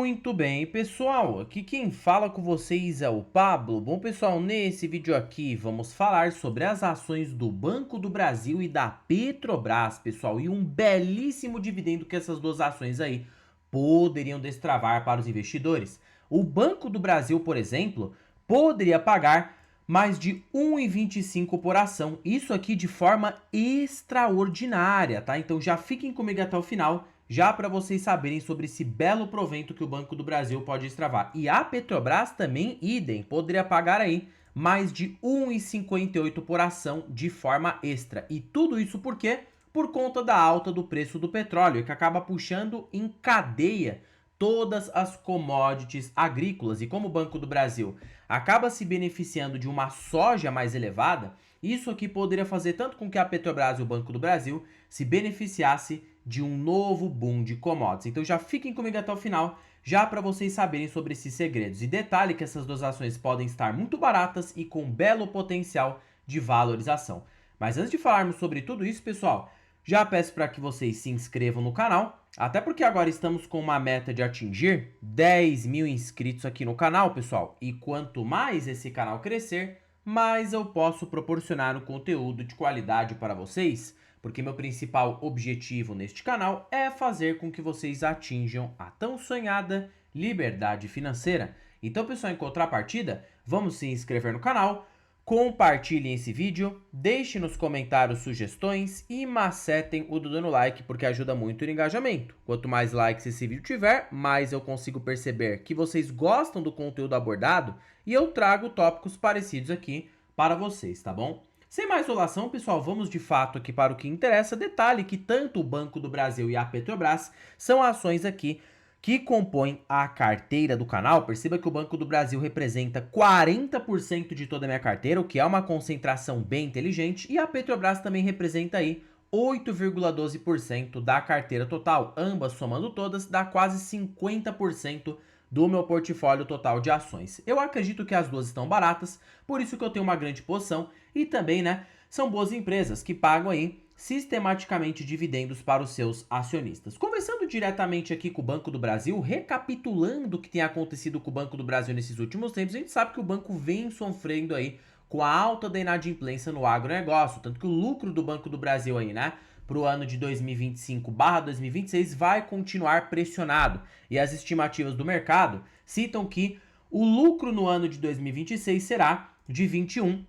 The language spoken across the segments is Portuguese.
Muito bem, pessoal, aqui quem fala com vocês é o Pablo. Bom, pessoal, nesse vídeo aqui vamos falar sobre as ações do Banco do Brasil e da Petrobras, pessoal, e um belíssimo dividendo que essas duas ações aí poderiam destravar para os investidores. O Banco do Brasil, por exemplo, poderia pagar mais de 1,25 por ação, isso aqui de forma extraordinária, tá? Então já fiquem comigo até o final, já para vocês saberem sobre esse belo provento que o Banco do Brasil pode extravar. E a Petrobras também, idem, poderia pagar aí mais de 1,58 por ação de forma extra. E tudo isso por quê? Por conta da alta do preço do petróleo, que acaba puxando em cadeia todas as commodities agrícolas. E como o Banco do Brasil acaba se beneficiando de uma soja mais elevada, isso aqui poderia fazer tanto com que a Petrobras e o Banco do Brasil se beneficiasse de um novo boom de commodities. Então já fiquem comigo até o final, já para vocês saberem sobre esses segredos. E detalhe que essas duas ações podem estar muito baratas e com belo potencial de valorização. Mas antes de falarmos sobre tudo isso, pessoal, já peço para que vocês se inscrevam no canal, até porque agora estamos com uma meta de atingir 10 mil inscritos aqui no canal, pessoal. E quanto mais esse canal crescer, mais eu posso proporcionar um conteúdo de qualidade para vocês, porque meu principal objetivo neste canal é fazer com que vocês atinjam a tão sonhada liberdade financeira. Então, pessoal, em contrapartida, vamos se inscrever no canal, compartilhem esse vídeo, deixem nos comentários sugestões e macetem o dedo no like, porque ajuda muito no engajamento. Quanto mais likes esse vídeo tiver, mais eu consigo perceber que vocês gostam do conteúdo abordado e eu trago tópicos parecidos aqui para vocês, tá bom? Sem mais enrolação, pessoal, vamos de fato aqui para o que interessa. Detalhe que tanto o Banco do Brasil e a Petrobras são ações aqui que compõem a carteira do canal. Perceba que o Banco do Brasil representa 40% de toda a minha carteira, o que é uma concentração bem inteligente, e a Petrobras também representa aí 8,12% da carteira total. Ambas somando todas dá quase 50% do meu portfólio total de ações. Eu acredito que as duas estão baratas, por isso que eu tenho uma grande posição e também, né, são boas empresas que pagam aí sistematicamente dividendos para os seus acionistas. Conversando diretamente aqui com o Banco do Brasil, recapitulando o que tem acontecido com o Banco do Brasil nesses últimos tempos, a gente sabe que o banco vem sofrendo aí com a alta da inadimplência no agronegócio, tanto que o lucro do Banco do Brasil aí, né, para o ano de 2025/2026 vai continuar pressionado. E as estimativas do mercado citam que o lucro no ano de 2026 será de 21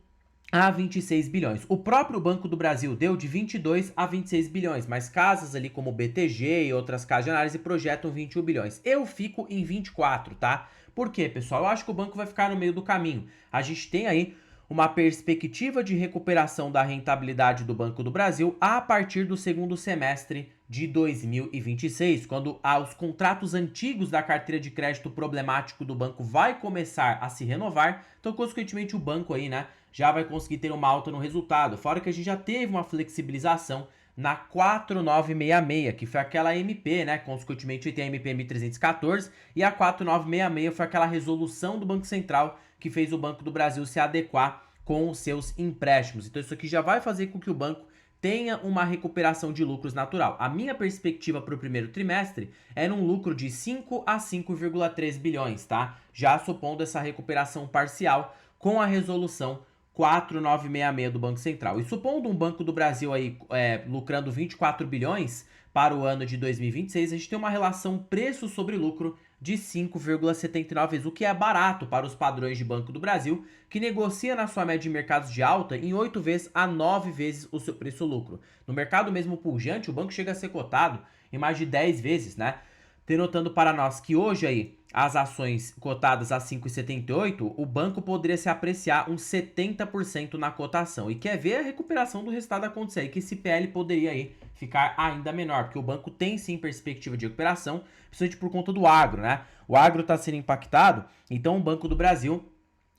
a 26 bilhões. O próprio Banco do Brasil deu de 22 a 26 bilhões, mas casas ali como BTG e outras casas de análise projetam 21 bilhões. Eu fico em 24, tá? Por quê, pessoal? Eu acho que o banco vai ficar no meio do caminho. A gente tem aí uma perspectiva de recuperação da rentabilidade do Banco do Brasil a partir do segundo semestre de 2026, quando os contratos antigos da carteira de crédito problemático do banco vai começar a se renovar, então consequentemente o banco aí, né, já vai conseguir ter uma alta no resultado, fora que a gente já teve uma flexibilização na 4966, que foi aquela MP, né, consequentemente tem a MP 1314, e a 4966 foi aquela resolução do Banco Central que fez o Banco do Brasil se adequar com os seus empréstimos. Então isso aqui já vai fazer com que o banco tenha uma recuperação de lucros natural. A minha perspectiva para o primeiro trimestre é um lucro de 5 a 5,3 bilhões, tá? Já supondo essa recuperação parcial com a resolução 4966 do Banco Central. E supondo um Banco do Brasil aí lucrando 24 bilhões para o ano de 2026, a gente tem uma relação preço sobre lucro de 5,79 vezes, o que é barato para os padrões de Banco do Brasil, que negocia na sua média de mercados de alta em 8 vezes a 9 vezes o seu preço-lucro. No mercado mesmo pujante, o banco chega a ser cotado em mais de 10 vezes, né? Denotando para nós que hoje aí as ações cotadas a 5,78, o banco poderia se apreciar uns 70% na cotação. E quer ver a recuperação do resultado acontecer aí, que esse PL poderia aí ficar ainda menor, porque o banco tem sim perspectiva de recuperação, principalmente por conta do agro, né? O agro está sendo impactado, então o Banco do Brasil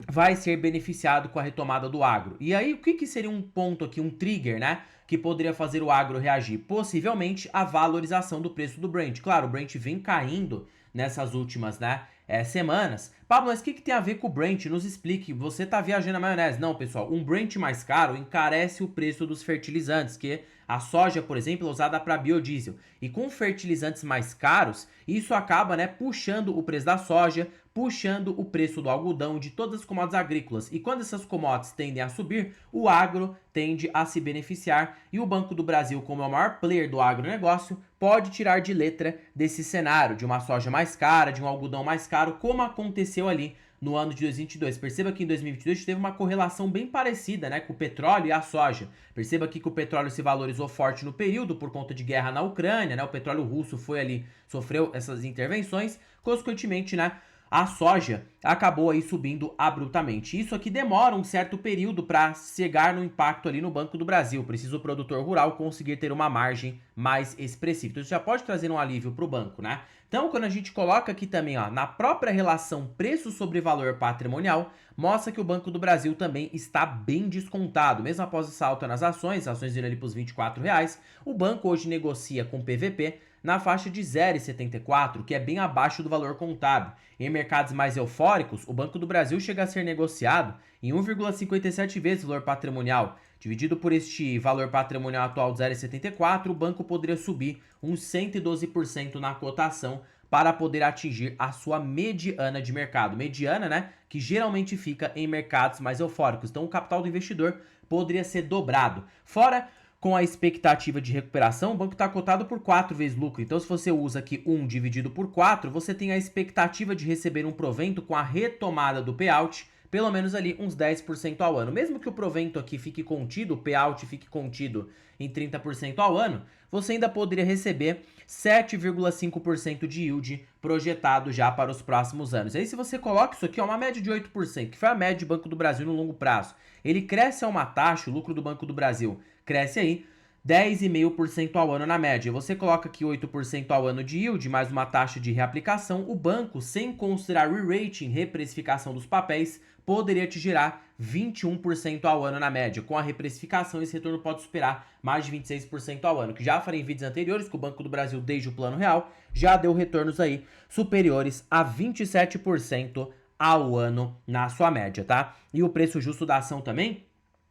vai ser beneficiado com a retomada do agro. E aí, o que seria um ponto aqui, um trigger, né? Que poderia fazer o agro reagir? Possivelmente a valorização do preço do Brent. Claro, o Brent vem caindo nessas últimas, né? semanas. Pablo, mas o que tem a ver com o Brent? Nos explique, você tá viajando na maionese. Não, pessoal, um Brent mais caro encarece o preço dos fertilizantes, que a soja, por exemplo, é usada para biodiesel. E com fertilizantes mais caros, isso acaba, né, puxando o preço da soja, puxando o preço do algodão, de todas as commodities agrícolas. E quando essas commodities tendem a subir, o agro tende a se beneficiar. E o Banco do Brasil, como é o maior player do agronegócio, pode tirar de letra desse cenário, de uma soja mais cara, de um algodão mais caro, como aconteceu ali no ano de 2022. Perceba que em 2022 teve uma correlação bem parecida, né, com o petróleo e a soja. Perceba aqui que o petróleo se valorizou forte no período por conta de guerra na Ucrânia, né, o petróleo russo foi ali, sofreu essas intervenções, consequentemente, né, a soja acabou aí subindo abruptamente. Isso aqui demora um certo período para chegar no impacto ali no Banco do Brasil. Precisa o produtor rural conseguir ter uma margem mais expressiva. Então isso já pode trazer um alívio para o banco, né? Então, quando a gente coloca aqui também, ó, na própria relação preço sobre valor patrimonial, mostra que o Banco do Brasil também está bem descontado. Mesmo após essa alta nas ações, as ações viram ali para os R$24, o banco hoje negocia com PVP na faixa de 0,74, que é bem abaixo do valor contábil. Em mercados mais eufóricos, o Banco do Brasil chega a ser negociado em 1,57 vezes o valor patrimonial. Dividido por este valor patrimonial atual de 0,74, o banco poderia subir uns 112% na cotação para poder atingir a sua mediana de mercado. Mediana, né, que geralmente fica em mercados mais eufóricos. Então o capital do investidor poderia ser dobrado. Fora, com a expectativa de recuperação, o banco está cotado por 4 vezes lucro. Então, se você usa aqui 1 dividido por 4, você tem a expectativa de receber um provento com a retomada do payout, pelo menos ali uns 10% ao ano. Mesmo que o provento aqui fique contido, o payout fique contido em 30% ao ano, você ainda poderia receber 7,5% de yield projetado já para os próximos anos. Aí se você coloca isso aqui, uma média de 8%, que foi a média do Banco do Brasil no longo prazo, ele cresce a uma taxa, o lucro do Banco do Brasil cresce aí 10,5% ao ano na média. Você coloca aqui 8% ao ano de yield, mais uma taxa de reaplicação, o banco, sem considerar re-rating, reprecificação dos papéis, poderia te gerar 21% ao ano na média. Com a reprecificação, esse retorno pode superar mais de 26% ao ano, que já falei em vídeos anteriores que o Banco do Brasil, desde o Plano Real, já deu retornos aí superiores a 27% ao ano na sua média, tá? E o preço justo da ação também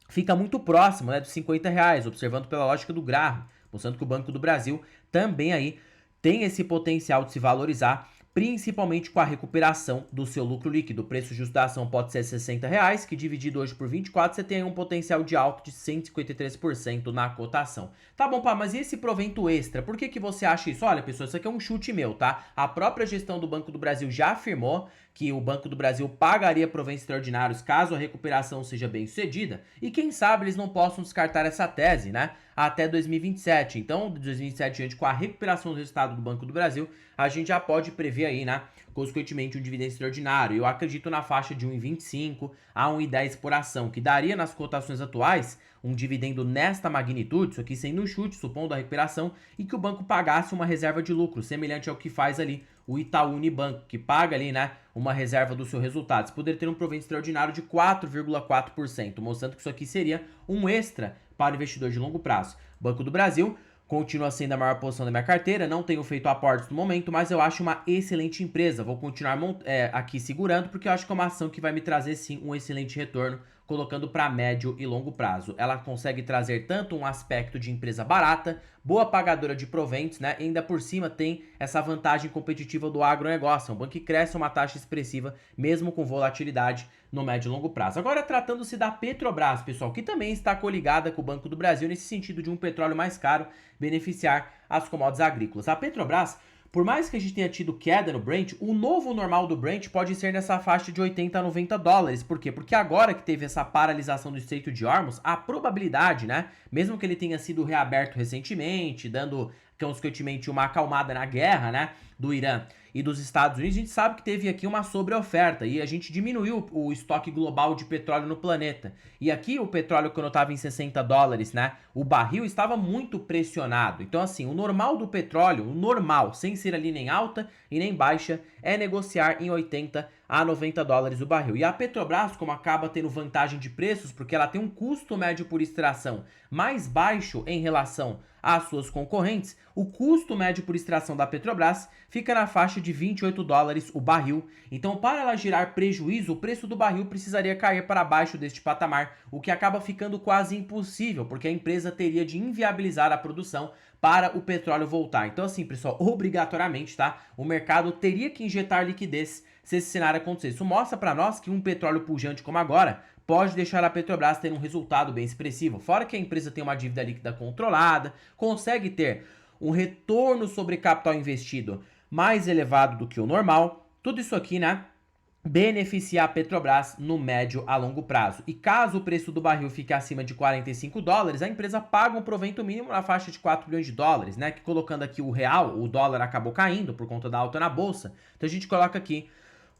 fica muito próximo, né, dos R$50, observando pela lógica do Graham, mostrando que o Banco do Brasil também aí tem esse potencial de se valorizar, principalmente com a recuperação do seu lucro líquido. O preço justo da ação pode ser R$60, que dividido hoje por 24, você tem um potencial de alto de 153% na cotação. Tá bom, pá, mas e esse provento extra? Por que você acha isso? Olha, pessoal, isso aqui é um chute meu, tá? A própria gestão do Banco do Brasil já afirmou que o Banco do Brasil pagaria proventos extraordinários caso a recuperação seja bem sucedida, e quem sabe eles não possam descartar essa tese, né, até 2027. Então, de 2027 diante, com a recuperação do resultado do Banco do Brasil, a gente já pode prever aí, né, consequentemente, um dividendo extraordinário. Eu acredito na faixa de 1,25 a 1,10 por ação, que daria nas cotações atuais um dividendo nesta magnitude, isso aqui sendo um chute, supondo a recuperação, e que o banco pagasse uma reserva de lucro, semelhante ao que faz ali o Itaú Unibanco, que paga ali, né, uma reserva do seu resultado. Você poderia ter um provento extraordinário de 4,4%, mostrando que isso aqui seria um extra para o investidor de longo prazo. Banco do Brasil continua sendo a maior posição da minha carteira, não tenho feito aportes no momento, mas eu acho uma excelente empresa. Vou continuar aqui segurando, porque eu acho que é uma ação que vai me trazer sim um excelente retorno, colocando para médio e longo prazo. Ela consegue trazer tanto um aspecto de empresa barata, boa pagadora de proventos, né? E ainda por cima tem essa vantagem competitiva do agronegócio. É um banco que cresce uma taxa expressiva, mesmo com volatilidade no médio e longo prazo. Agora, tratando-se da Petrobras, pessoal, que também está coligada com o Banco do Brasil nesse sentido de um petróleo mais caro beneficiar as commodities agrícolas. A Petrobras, por mais que a gente tenha tido queda no Brent, o novo normal do Brent pode ser nessa faixa de 80 a 90 dólares. Por quê? Porque agora que teve essa paralisação do Estreito de Hormuz, a probabilidade, né, mesmo que ele tenha sido reaberto recentemente, dando consequentemente uma acalmada na guerra, né, do Irã e dos Estados Unidos, a gente sabe que teve aqui uma sobreoferta e a gente diminuiu o estoque global de petróleo no planeta. E aqui o petróleo, quando estava em 60 dólares, né, o barril estava muito pressionado. Então, assim, o normal do petróleo, o normal, sem ser ali nem alta e nem baixa, é negociar em 80 a 90 dólares o barril. E a Petrobras, como acaba tendo vantagem de preços, porque ela tem um custo médio por extração mais baixo em relação às suas concorrentes, o custo médio por extração da Petrobras fica na faixa de 28 dólares o barril. Então, para ela gerar prejuízo, o preço do barril precisaria cair para baixo deste patamar, o que acaba ficando quase impossível, porque a empresa teria de inviabilizar a produção para o petróleo voltar. Então, assim, pessoal, obrigatoriamente, tá? O mercado teria que injetar liquidez se esse cenário acontecer. Isso mostra para nós que um petróleo pujante como agora pode deixar a Petrobras ter um resultado bem expressivo. Fora que a empresa tem uma dívida líquida controlada, consegue ter um retorno sobre capital investido mais elevado do que o normal. Tudo isso aqui, né, beneficiar a Petrobras no médio a longo prazo. E caso o preço do barril fique acima de 45 dólares, a empresa paga um provento mínimo na faixa de 4 bilhões de dólares, né? Que colocando aqui o real, o dólar acabou caindo por conta da alta na bolsa. Então a gente coloca aqui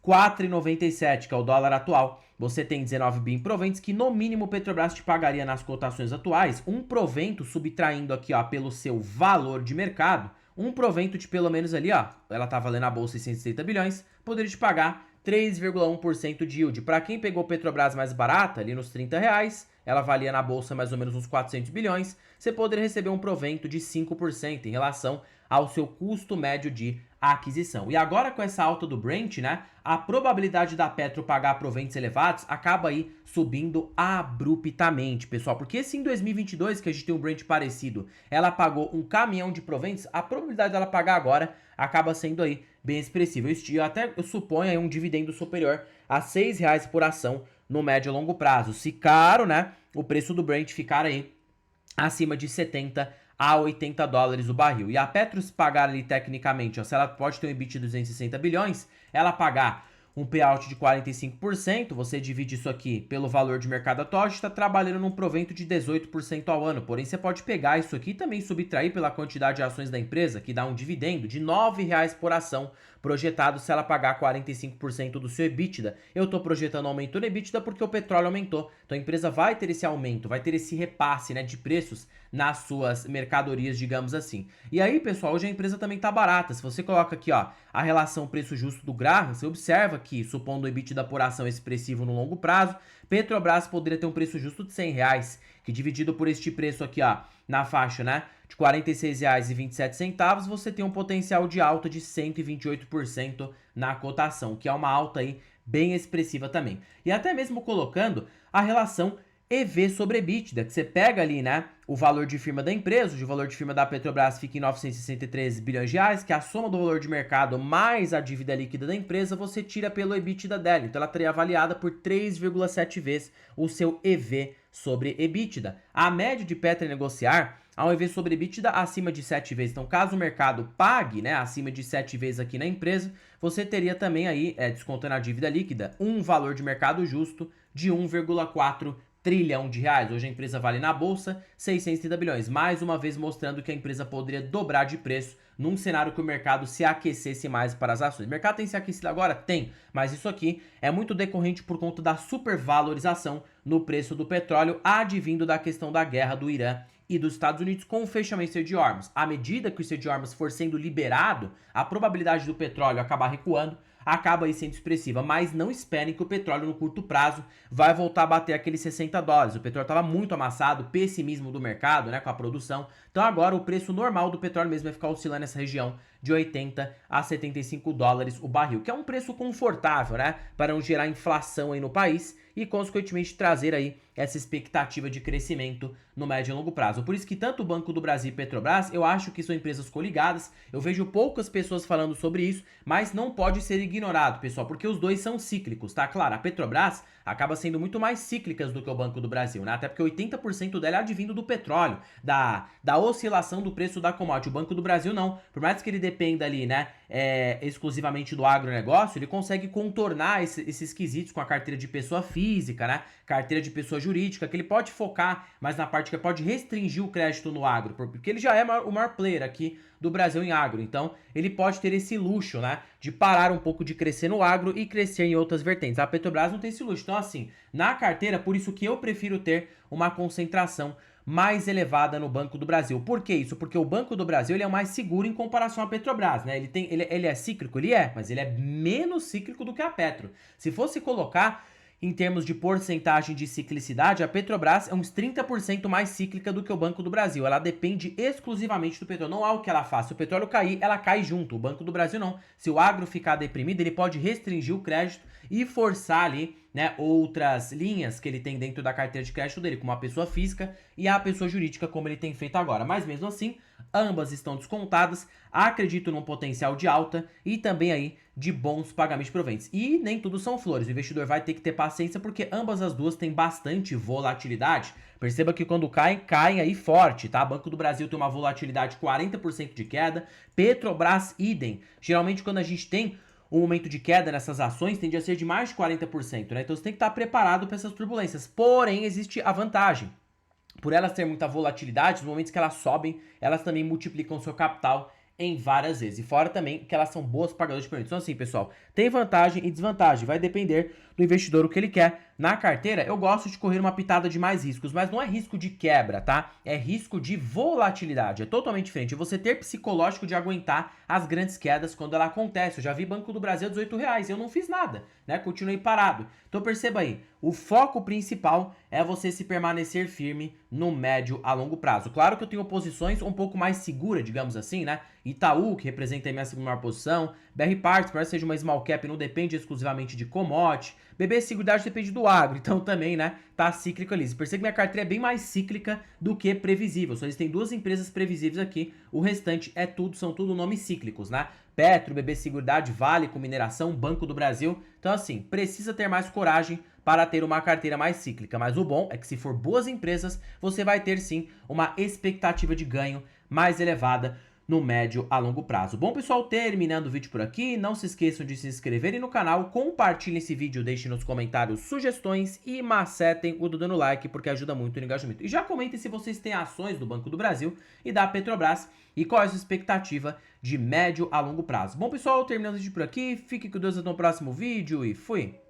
4,97, que é o dólar atual. Você tem 19 bi em proventos, que no mínimo Petrobras te pagaria nas cotações atuais um provento subtraindo aqui, ó, pelo seu valor de mercado, um provento de pelo menos ali, ó, ela tá valendo a bolsa 660 bilhões, poderia te pagar 3,1% de yield. Para quem pegou Petrobras mais barata, ali nos 30 reais, ela valia na bolsa mais ou menos uns 400 bilhões, você poderia receber um provento de 5% em relação ao seu custo médio de aquisição. E agora com essa alta do Brent, né, a probabilidade da Petro pagar proventos elevados acaba aí subindo abruptamente, pessoal. Porque se em 2022, que a gente tem um Brent parecido, ela pagou um caminhão de proventos, a probabilidade dela pagar agora acaba sendo aí bem expressiva. Eu suponho aí um dividendo superior a R$6 por ação no médio e longo prazo. Se caro, né, o preço do Brent ficar aí acima de 70 a 80 dólares o barril. E a Petro, se pagar ali tecnicamente, ó, se ela pode ter um EBIT de 260 bilhões, ela pagar um payout de 45%, você divide isso aqui pelo valor de mercado atual, a gente está trabalhando num provento de 18% ao ano. Porém, você pode pegar isso aqui e também subtrair pela quantidade de ações da empresa, que dá um dividendo de R$9 por ação, projetado se ela pagar 45% do seu EBITDA. Eu estou projetando aumento no EBITDA porque o petróleo aumentou. Então a empresa vai ter esse aumento, vai ter esse repasse, né, de preços nas suas mercadorias, digamos assim. E aí, pessoal, hoje a empresa também está barata. Se você coloca aqui, ó, a relação preço justo do Graham, você observa que, supondo o EBITDA por ação expressivo no longo prazo, Petrobras poderia ter um preço justo de R$100, que dividido por este preço aqui, ó, na faixa, né, de R$ 46,27, você tem um potencial de alta de 128% na cotação, que é uma alta aí bem expressiva também. E até mesmo colocando a relação EV sobre EBITDA, que você pega ali, né, o valor de firma da empresa, o valor de firma da Petrobras fica em 963 bilhões de reais, que é a soma do valor de mercado mais a dívida líquida da empresa, você tira pelo EBITDA dela. Então ela teria avaliada por 3,7 vezes o seu EV sobre EBITDA. A média de Petro negociar há um EV sobre EBITDA acima de 7 vezes. Então, caso o mercado pague, né, acima de 7 vezes aqui na empresa, você teria também aí, descontando a dívida líquida, um valor de mercado justo de 1,4 trilhão de reais. Hoje a empresa vale na bolsa 630 bilhões. Mais uma vez mostrando que a empresa poderia dobrar de preço num cenário que o mercado se aquecesse mais para as ações. O mercado tem se aquecido agora? Tem, mas isso aqui é muito decorrente por conta da supervalorização no preço do petróleo, advindo da questão da guerra do Irã e dos Estados Unidos com o fechamento de armas. À medida que o de armas for sendo liberado, a probabilidade do petróleo acabar recuando acaba aí sendo expressiva, mas não esperem que o petróleo no curto prazo vai voltar a bater aqueles 60 dólares. O petróleo estava muito amassado, pessimismo do mercado, né, com a produção. Então agora o preço normal do petróleo mesmo vai ficar oscilando nessa região de 80 a 75 dólares o barril, que é um preço confortável, né, para não gerar inflação aí no país e consequentemente trazer aí essa expectativa de crescimento no médio e longo prazo. Por isso que tanto o Banco do Brasil e Petrobras, eu acho que são empresas coligadas, eu vejo poucas pessoas falando sobre isso, mas não pode ser ignorado, pessoal, porque os dois são cíclicos, tá? Claro, a Petrobras acaba sendo muito mais cíclicas do que o Banco do Brasil, né? Até porque 80% dela é advindo do petróleo, da oscilação do preço da commodity. O Banco do Brasil não, por mais que ele dependa ali, né, exclusivamente do agronegócio, ele consegue contornar esses quesitos com a carteira de pessoa física, né, carteira de pessoa jurídica, que ele pode focar mais na parte que pode restringir o crédito no agro, porque ele já é o maior player aqui do Brasil em agro, então ele pode ter esse luxo, né, de parar um pouco de crescer no agro e crescer em outras vertentes. A Petrobras não tem esse luxo, então assim, na carteira, por isso que eu prefiro ter uma concentração mais elevada no Banco do Brasil. Por que isso? Porque o Banco do Brasil ele é mais seguro em comparação à Petrobras, né? Ele é cíclico? Ele é, mas ele é menos cíclico do que a Petro. Se fosse colocar em termos de porcentagem de ciclicidade, a Petrobras é uns 30% mais cíclica do que o Banco do Brasil. Ela depende exclusivamente do petróleo. Não há o que ela faça. Se o petróleo cair, ela cai junto. O Banco do Brasil não. Se o agro ficar deprimido, ele pode restringir o crédito e forçar ali, né, outras linhas que ele tem dentro da carteira de crédito dele, como a pessoa física e a pessoa jurídica, como ele tem feito agora. Mas mesmo assim, ambas estão descontadas, acredito num potencial de alta e também aí de bons pagamentos de proventos. E nem tudo são flores, o investidor vai ter que ter paciência porque ambas as duas têm bastante volatilidade. Perceba que quando caem aí forte, tá? Banco do Brasil tem uma volatilidade de 40% de queda, Petrobras idem. Geralmente quando a gente tem um momento de queda nessas ações tende a ser de mais de 40%, né? Então você tem que estar preparado para essas turbulências. Porém, existe a vantagem. Por elas terem muita volatilidade, nos momentos que elas sobem, elas também multiplicam o seu capital em várias vezes. E fora também que elas são boas pagadoras de proventos. Então assim, pessoal, tem vantagem e desvantagem. Vai depender do investidor o que ele quer. Na carteira, eu gosto de correr uma pitada de mais riscos, mas não é risco de quebra, tá? É risco de volatilidade. É totalmente diferente. É você ter psicológico de aguentar as grandes quedas quando ela acontece. Eu já vi Banco do Brasil a R$18. Eu não fiz nada, né? Continuei parado. Então perceba aí, o foco principal é você se permanecer firme no médio a longo prazo. Claro que eu tenho posições um pouco mais seguras, digamos assim, né? Itaú, que representa a minha segunda maior posição, BR Parts, parece que seja uma small cap, não depende exclusivamente de commodity, BB Seguridade depende do agro, então também, né, tá cíclico ali. Você percebe que minha carteira é bem mais cíclica do que previsível, só existem duas empresas previsíveis aqui, o restante são tudo nomes cíclicos, né? Petro, BB Seguridade, Vale com mineração, Banco do Brasil, então assim, precisa ter mais coragem para ter uma carteira mais cíclica, mas o bom é que se for boas empresas, você vai ter sim uma expectativa de ganho mais elevada no médio a longo prazo. Bom, pessoal, terminando o vídeo por aqui, não se esqueçam de se inscreverem no canal, compartilhem esse vídeo, deixem nos comentários sugestões e macetem o do dando like, porque ajuda muito no engajamento. E já comentem se vocês têm ações do Banco do Brasil e da Petrobras e qual é a sua expectativa de médio a longo prazo. Bom, pessoal, terminando o vídeo por aqui, fique com Deus até o próximo vídeo e fui!